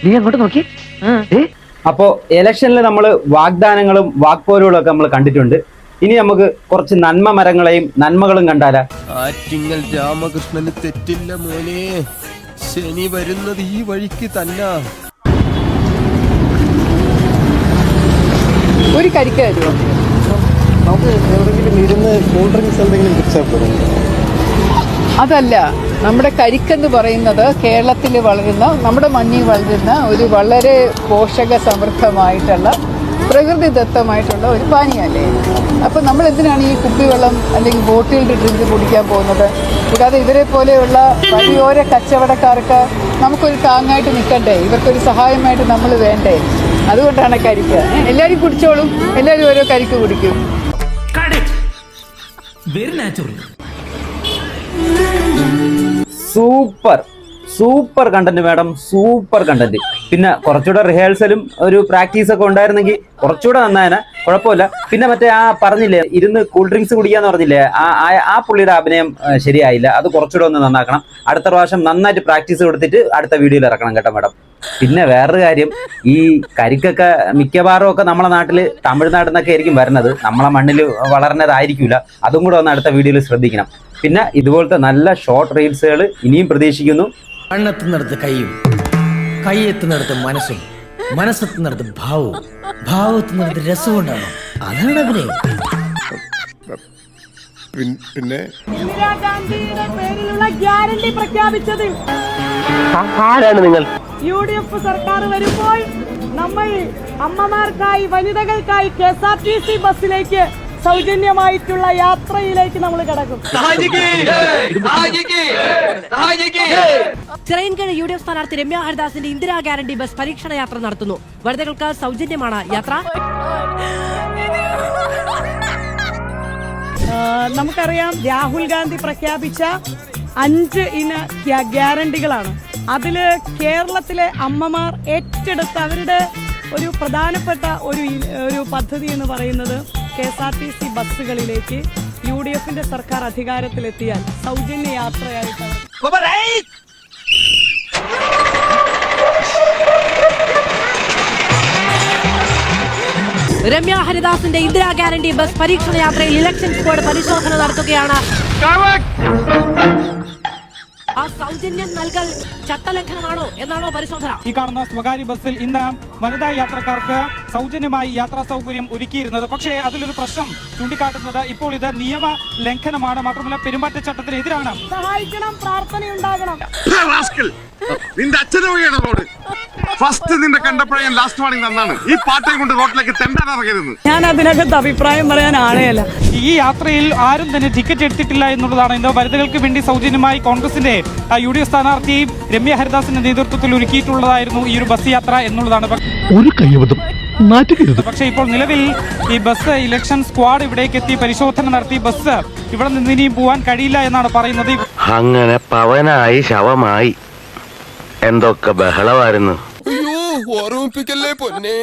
നീ അങ്ങോട്ട് നോക്കി. അപ്പോ ഇലക്ഷനിൽ നമ്മൾ വാഗ്ദാനങ്ങളും വാക്പോരുകളും ഒക്കെ നമ്മൾ കണ്ടിട്ടുണ്ട്. ഇനി നമുക്ക് കുറച്ച് നന്മ മരങ്ങളെയും നന്മകളും കണ്ടാലാ? ആറ്റിങ്ങൽ രാമകൃഷ്ണന് തെറ്റില്ല മോനെ, ശനി വരുന്നത് ഈ വഴിക്ക് തന്നെ. ഒരു കരിക്ക് തരുമോ? നമുക്ക് എവിടെയെങ്കിലും ഇരുന്ന് കൂൾ ഡ്രിങ്ക്സ് എന്തെങ്കിലും കുടിച്ചാൽ പോലും. അതല്ല, നമ്മുടെ കരിക്കെന്ന് പറയുന്നത് കേരളത്തിൽ വളരുന്ന, നമ്മുടെ മണ്ണിൽ വളരുന്ന ഒരു വളരെ പോഷക സമൃദ്ധമായിട്ടുള്ള പ്രകൃതിദത്തമായിട്ടുള്ള ഒരു പാനീയമല്ലേ. അപ്പോൾ നമ്മൾ എന്തിനാണ് ഈ കുപ്പിവെള്ളം അല്ലെങ്കിൽ ബോട്ടിൽഡ് ഡ്രിങ്ക് കുടിക്കാൻ പോകുന്നത്? കൂടാതെ ഇവരെ പോലെയുള്ള വഴിയോര കച്ചവടക്കാർക്ക് നമുക്കൊരു താങ്ങായിട്ട് നിൽക്കണ്ടേ? ഇവർക്കൊരു സഹായമായിട്ട് നമ്മൾ വേണ്ടേ? അതുകൊണ്ടാണ് കരിക്ക്. എല്ലാവരും കുടിച്ചോളും, എല്ലാവരും ഓരോ കരിക്ക് കുടിക്കും. Super content madam, super content. പിന്നെ കുറച്ചുകൂടെ റിഹേഴ്സലും ഒരു പ്രാക്ടീസ് ഒക്കെ ഉണ്ടായിരുന്നെങ്കിൽ കുറച്ചുകൂടെ നന്നായന. കുഴപ്പമില്ല. പിന്നെ മറ്റേ ആ പറഞ്ഞില്ലേ ഇരുന്ന് കൂൾ ഡ്രിങ്ക്സ് കുടിക്കാന്ന് പറഞ്ഞില്ലേ, ആ പുള്ളിയുടെ അഭിനയം ശരിയായില്ല. അത് കുറച്ചുകൂടെ ഒന്ന് നന്നാക്കണം. അടുത്ത പ്രാവശ്യം നന്നായിട്ട് പ്രാക്ടീസ് കൊടുത്തിട്ട് അടുത്ത വീഡിയോയിൽ ഇറക്കണം കേട്ടോ മാഡം. പിന്നെ വേറൊരു കാര്യം, ഈ കരിക്കൊക്കെ മിക്കവാറും ഒക്കെ നമ്മളെ നാട്ടിൽ തമിഴ്നാട്ടിൽ നിന്നൊക്കെ ആയിരിക്കും വരുന്നത്, നമ്മളെ മണ്ണിൽ വളർന്നതായിരിക്കില്ല. അതും കൂടെ ഒന്ന് അടുത്ത വീഡിയോയിൽ ശ്രദ്ധിക്കണം. പിന്നെ ഇതുപോലത്തെ നല്ല ഷോർട്ട് റീൽസുകൾ ഇനിയും പ്രതീക്ഷിക്കുന്നു. കണ്ണെത്തുന്നിടത്ത് കൈയും, കൈയെത്തുന്നിടത്ത് മനസ്സും, മനസ്സെത്തുന്നിടത്ത് ഭാവവും, ഭാവത്തുന്നിടത്ത് രസവും ഉണ്ടാകും. അതാണ് അഭിനയം. പിന്നെ ഇന്ദിരാഗാന്ധിയുടെ പേരിലുള്ള ഗ്യാരണ്ടി പ്രഖ്യാപിച്ചത് ആരാണ് നിങ്ങൾ? UDF സർക്കാർ വരുമ്പോൾ നമ്മൾ അമ്മമാർക്കായി, വനിതകൾക്കായി KSRTC ബസ്സിലേക്ക് സൗജന്യമായിട്ടുള്ള യാത്രയിലേക്ക് നമ്മൾ കിടക്കും. ചിറയൻകീഴ് UDF സ്ഥാനാർത്ഥി രമ്യ ഹരിദാസിന്റെ ഇന്ദിരാ ഗ്യാരണ്ടി ബസ് പരീക്ഷണ യാത്ര നടത്തുന്നു. വനിതകൾക്ക് സൗജന്യമാണ് യാത്ര. നമുക്കറിയാം, രാഹുൽ ഗാന്ധി പ്രഖ്യാപിച്ച 5 ഇന ഗ്യാരണ്ടികളാണ്. അതിൽ കേരളത്തിലെ അമ്മമാർ ഏറ്റെടുത്ത അവരുടെ ഒരു പ്രധാനപ്പെട്ട ഒരു പദ്ധതി എന്ന് പറയുന്നത് KSRTC ബസ്സുകളിലേക്ക് UDFന്റെ സർക്കാർ അധികാരത്തിലെത്തിയാൽ സൗജന്യ യാത്രയായിട്ട് രമ്യ ഹരിദാസിന്റെ ഇന്ദിരാ ഗ്യാരണ്ടി ബസ് പരീക്ഷണ യാത്രയിൽ ഇലക്ഷൻ സ്ക്വാഡ് പരിശോധന നടത്തുകയാണ്. ആ സൗജന്യം നൽകൽ ചട്ടലംഘനമാണോ എന്നാണോ പരിശോധന? ഈ കാണുന്ന സ്വകാര്യ ബസ്സിൽ ഇന്ന് വനിതാ യാത്രക്കാർക്ക് സൗജന്യമായി യാത്രാ സൗകര്യം ഒരുക്കിയിരുന്നത്. പക്ഷേ അതിലൊരു പ്രശ്നം ചൂണ്ടിക്കാട്ടുന്നത് ഇപ്പോൾ ഇത് നിയമ ലംഘനമാണ്, മാത്രമല്ല പെരുമാറ്റച്ചട്ടത്തിനെതിരാണ്. സഹായിക്കണം, പ്രാർത്ഥനയുണ്ടാകണം. നിന്റെ അച്ഛനെ വഴിയാണ് റോഡ്. ഫസ്റ്റ് നിന്റെ കണ്ടപ്പോഴേ ഞാൻ ലാസ്റ്റ് വാണിംഗ് തന്നാണ്. ഈ പാട്ടയും കൊണ്ട് റോഡിലേക്ക് തെണ്ടാൻ ഇറങ്ങരുത്. ഞാൻ അതിനകത്ത് അഭിപ്രായം പറയാൻ ആളെയല്ല. ഈ യാത്രയിൽ ആരും തന്നെ ടിക്കറ്റ് എടുത്തിട്ടില്ല എന്നുള്ളതാണ്. ഇന്ന് വനിതകൾക്ക് വേണ്ടി സൗജന്യമായി കോൺഗ്രസിന്റെ UDF സ്ഥാനാർത്ഥി രമ്യ ഹരിദാസിന്റെ നേതൃത്വത്തിൽ ഒരുക്കിയിട്ടുള്ളതായിരുന്നു ഈ ഒരു ബസ് യാത്ര എന്നുള്ളതാണ്. ഒരു കൈവതം നാറ്റുകരുത്. പക്ഷേ ഇപ്പോൾ നിലവിൽ ഈ ബസ് ഇലക്ഷൻ സ്ക്വാഡ് ഇവിടേക്ക് എത്തി പരിശോധന നടത്തി ബസ് ഇവിടെ നിന്ന് ഇനിയും പോവാൻ കഴിയില്ല എന്നാണ് പറയുന്നത്. അങ്ങനെ പവനായി ശവമായി എന്തൊക്കെ ബഹളമായിരുന്നു. ഓർമ്മിപ്പിക്കല്ലേ പൊന്നെ.